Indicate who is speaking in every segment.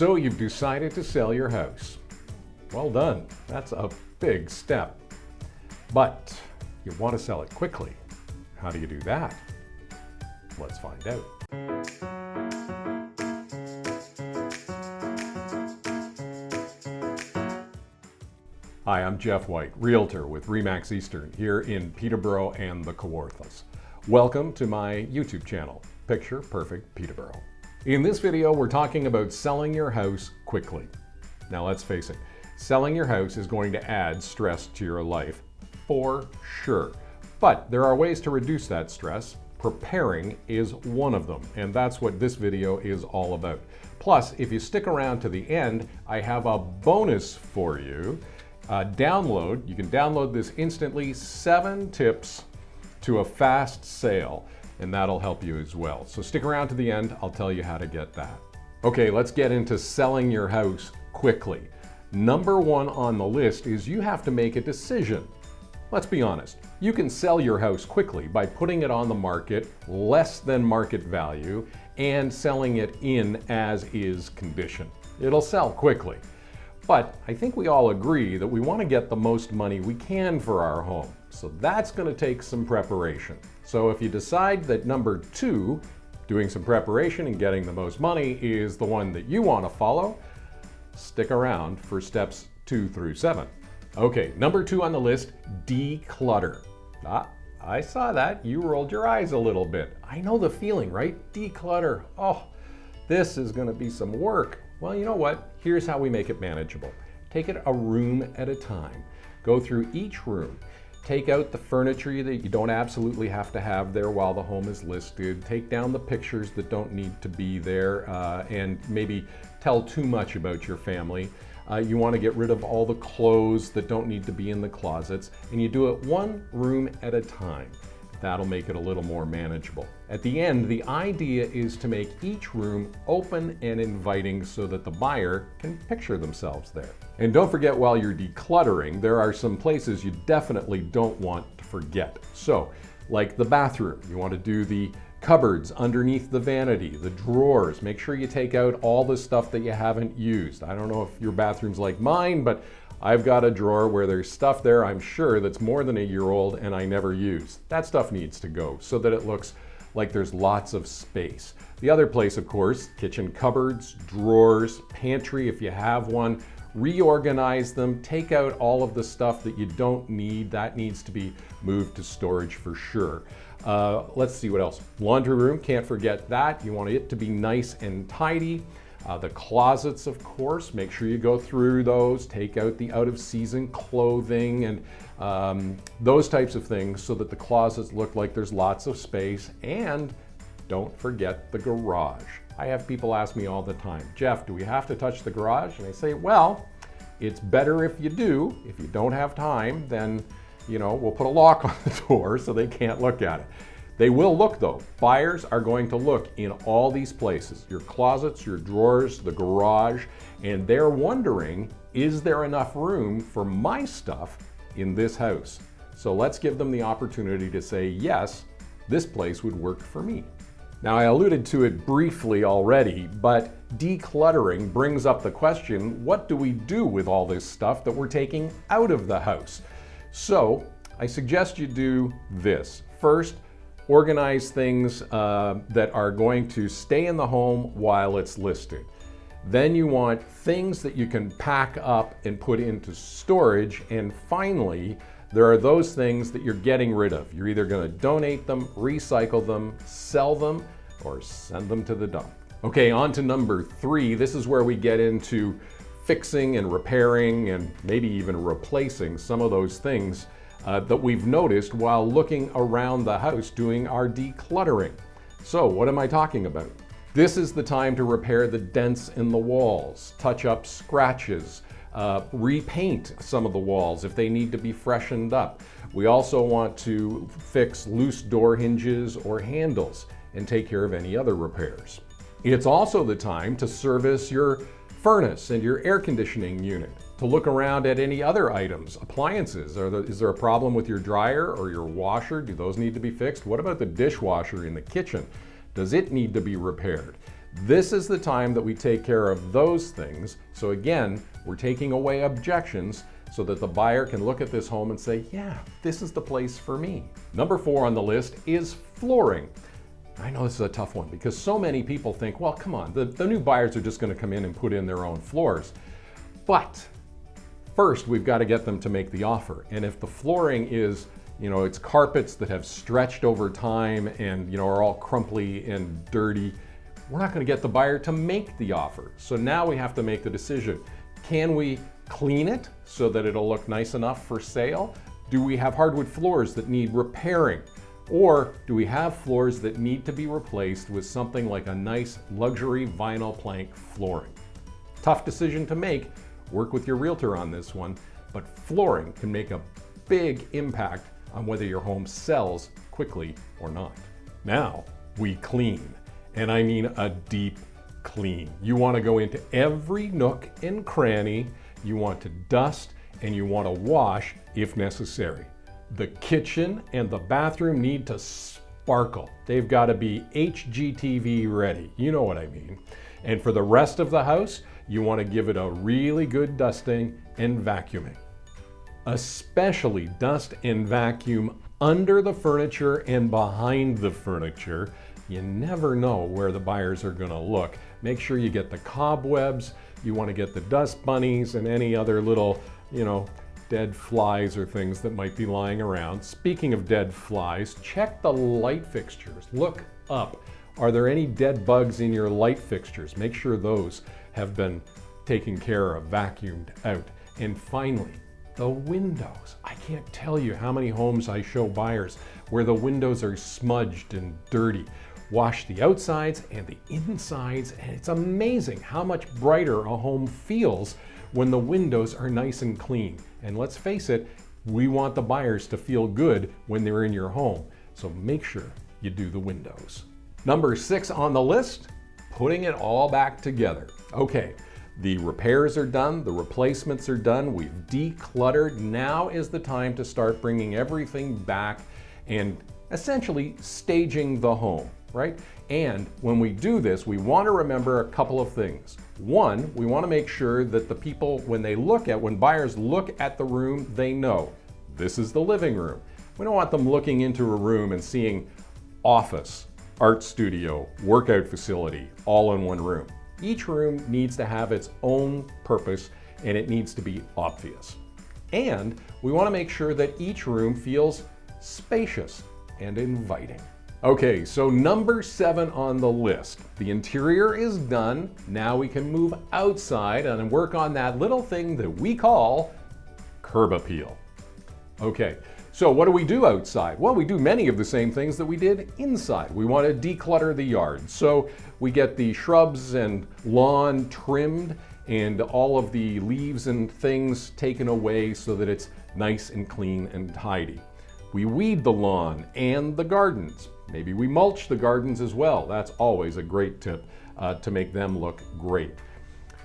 Speaker 1: So you've decided to sell your house. Well done. That's a big step. But you want to sell it quickly. How do you do that? Let's find out. Hi, I'm Geoff White, Realtor with RE/MAX Eastern here in Peterborough and the Kawarthas. Welcome to my YouTube channel, Picture Perfect Peterborough. In this video, we're talking about selling your house quickly. Now let's face it, selling your house is going to add stress to your life, for sure. But there are ways to reduce that stress. Preparing is one of them, and that's what this video is all about. Plus, if you stick around to the end, I have a bonus for you. You can download this instantly, 7 tips to a fast sale, and that'll help you as well. So stick around to the end, I'll tell you how to get that. Okay, let's get into selling your house quickly. Number 1 on the list is you have to make a decision. Let's be honest, you can sell your house quickly by putting it on the market less than market value and selling it in as is condition. It'll sell quickly. But I think we all agree that we want to get the most money we can for our home. So that's going to take some preparation. So if you decide that number 2, doing some preparation and getting the most money, is the one that you want to follow, stick around for steps 2 through 7. Okay, number 2 on the list, declutter. I saw that. You rolled your eyes a little bit. I know the feeling, right? Declutter. Oh, this is going to be some work. Well, you know what? Here's how we make it manageable. Take it a room at a time. Go through each room. Take out the furniture that you don't absolutely have to have there while the home is listed. Take down the pictures that don't need to be there and maybe tell too much about your family. You want to get rid of all the clothes that don't need to be in the closets, and you do it one room at a time. That'll make it a little more manageable. At the end, the idea is to make each room open and inviting so that the buyer can picture themselves there. And don't forget, while you're decluttering, there are some places you definitely don't want to forget. So, like the bathroom, you want to do the cupboards underneath the vanity, the drawers. Make sure you take out all the stuff that you haven't used. I don't know if your bathroom's like mine, but I've got a drawer where there's stuff there, I'm sure, that's more than a year old and I never use. That stuff needs to go so that it looks like there's lots of space. The other place, of course, kitchen cupboards, drawers, pantry if you have one. Reorganize them, take out all of the stuff that you don't need. That needs to be moved to storage for sure. Let's see what else. Laundry room, can't forget that. You want it to be nice and tidy. The closets, of course, make sure you go through those, take out the out-of-season clothing and those types of things so that the closets look like there's lots of space. And don't forget the garage. I have people ask me all the time, Geoff, do we have to touch the garage? And I say, well, it's better if you do. If you don't have time, then we'll put a lock on the door so they can't look at it. They will look though. Buyers are going to look in all these places, your closets, your drawers, the garage, and they're wondering, is there enough room for my stuff in this house? So let's give them the opportunity to say, yes, this place would work for me. Now, I alluded to it briefly already, but decluttering brings up the question, what do we do with all this stuff that we're taking out of the house? So I suggest you do this. First, organize things that are going to stay in the home while it's listed. Then you want things that you can pack up and put into storage. And finally, there are those things that you're getting rid of. You're either going to donate them, recycle them, sell them, or send them to the dump. Okay, on to number 3. This is where we get into fixing and repairing and maybe even replacing some of those things that we've noticed while looking around the house doing our decluttering. So what am I talking about? This is the time to repair the dents in the walls, touch up scratches, repaint some of the walls if they need to be freshened up. We also want to fix loose door hinges or handles and take care of any other repairs. It's also the time to service your furnace and your air conditioning unit, to look around at any other items, appliances. Is there a problem with your dryer or your washer? Do those need to be fixed? What about the dishwasher in the kitchen? Does it need to be repaired? This is the time that we take care of those things. So again, we're taking away objections so that the buyer can look at this home and say, yeah, this is the place for me. Number 4 on the list is flooring. I know this is a tough one because so many people think, well, come on, the new buyers are just going to come in and put in their own floors. But first, we've got to get them to make the offer. And if the flooring is, it's carpets that have stretched over time and, are all crumply and dirty, we're not going to get the buyer to make the offer. So now we have to make the decision. Can we clean it so that it'll look nice enough for sale? Do we have hardwood floors that need repairing? Or do we have floors that need to be replaced with something like a nice luxury vinyl plank flooring? Tough decision to make. Work with your realtor on this one, but flooring can make a big impact on whether your home sells quickly or not. Now we clean, and I mean a deep clean. You want to go into every nook and cranny. You want to dust and you want to wash if necessary. The kitchen and the bathroom need to sparkle. They've got to be HGTV ready. You know what I mean. And for the rest of the house, you want to give it a really good dusting and vacuuming. Especially dust and vacuum under the furniture and behind the furniture. You never know where the buyers are going to look. Make sure you get the cobwebs. You want to get the dust bunnies and any other little, dead flies or things that might be lying around. Speaking of dead flies, check the light fixtures. Look up. Are there any dead bugs in your light fixtures? Make sure those have been taken care of, vacuumed out. And finally, the windows. I can't tell you how many homes I show buyers where the windows are smudged and dirty. Wash the outsides and the insides, and it's amazing how much brighter a home feels when the windows are nice and clean. And let's face it, we want the buyers to feel good when they're in your home. So make sure you do the windows. Number 6 on the list, putting it all back together. Okay, the repairs are done, the replacements are done, we've decluttered. Now is the time to start bringing everything back and essentially staging the home, right? And when we do this, we want to remember a couple of things. One, we want to make sure that the people, when buyers look at the room, they know this is the living room. We don't want them looking into a room and seeing office, art studio, workout facility, all in one room. Each room needs to have its own purpose and it needs to be obvious. And we want to make sure that each room feels spacious and inviting. Okay, so number 7 on the list. The interior is done. Now we can move outside and work on that little thing that we call curb appeal. Okay, so what do we do outside? Well, we do many of the same things that we did inside. We want to declutter the yard. So we get the shrubs and lawn trimmed and all of the leaves and things taken away so that it's nice and clean and tidy. We weed the lawn and the gardens. Maybe we mulch the gardens as well. That's always a great tip to make them look great.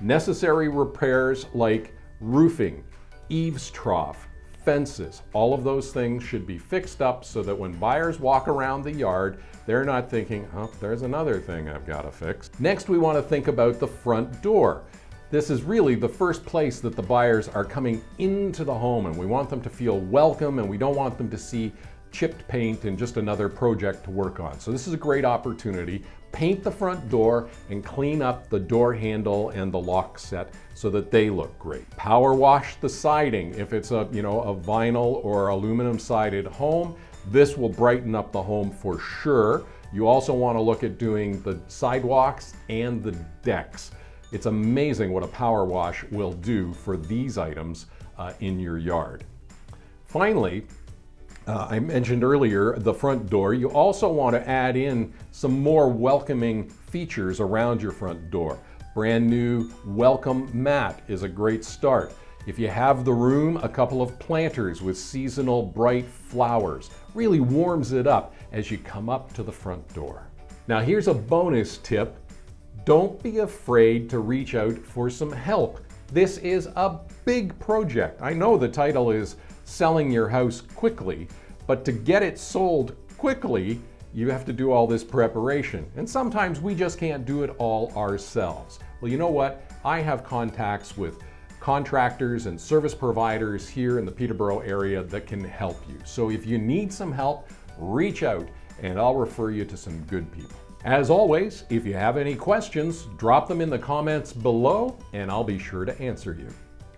Speaker 1: Necessary repairs like roofing, eaves trough, fences, all of those things should be fixed up so that when buyers walk around the yard, they're not thinking, oh, there's another thing I've got to fix. Next, we want to think about the front door. This is really the first place that the buyers are coming into the home, and we want them to feel welcome, and we don't want them to see chipped paint and just another project to work on. So this is a great opportunity. Paint the front door and clean up the door handle and the lock set so that they look great. Power wash the siding. If it's a vinyl or aluminum sided home, this will brighten up the home for sure. You also want to look at doing the sidewalks and the decks. It's amazing what a power wash will do for these items in your yard. Finally, I mentioned earlier the front door. You also want to add in some more welcoming features around your front door. Brand new welcome mat is a great start. If you have the room, a couple of planters with seasonal bright flowers really warms it up as you come up to the front door. Now here's a bonus tip. Don't be afraid to reach out for some help. This is a big project. I know the title is Selling Your House Quickly, but to get it sold quickly, you have to do all this preparation, and sometimes we just can't do it all ourselves. Well, you know what? I have contacts with contractors and service providers here in the Peterborough area that can help you. So if you need some help, reach out and I'll refer you to some good people. As always, if you have any questions, drop them in the comments below and I'll be sure to answer you.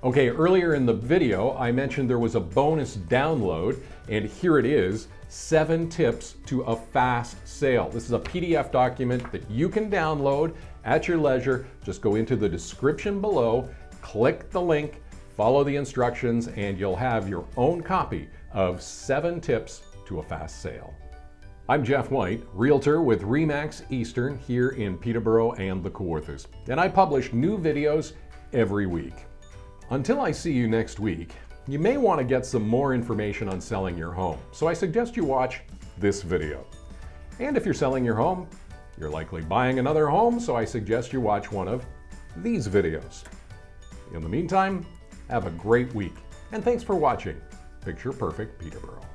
Speaker 1: Okay, earlier in the video, I mentioned there was a bonus download, and here it is, 7 tips to a fast sale. This is a PDF document that you can download at your leisure. Just go into the description below, click the link, follow the instructions, and you'll have your own copy of 7 tips to a fast sale. I'm Geoff White, Realtor with RE/MAX Eastern here in Peterborough and the Kawarthas, and I publish new videos every week. Until I see you next week, you may want to get some more information on selling your home, so I suggest you watch this video. And if you're selling your home, you're likely buying another home, so I suggest you watch one of these videos. In the meantime, have a great week, and thanks for watching Picture Perfect Peterborough.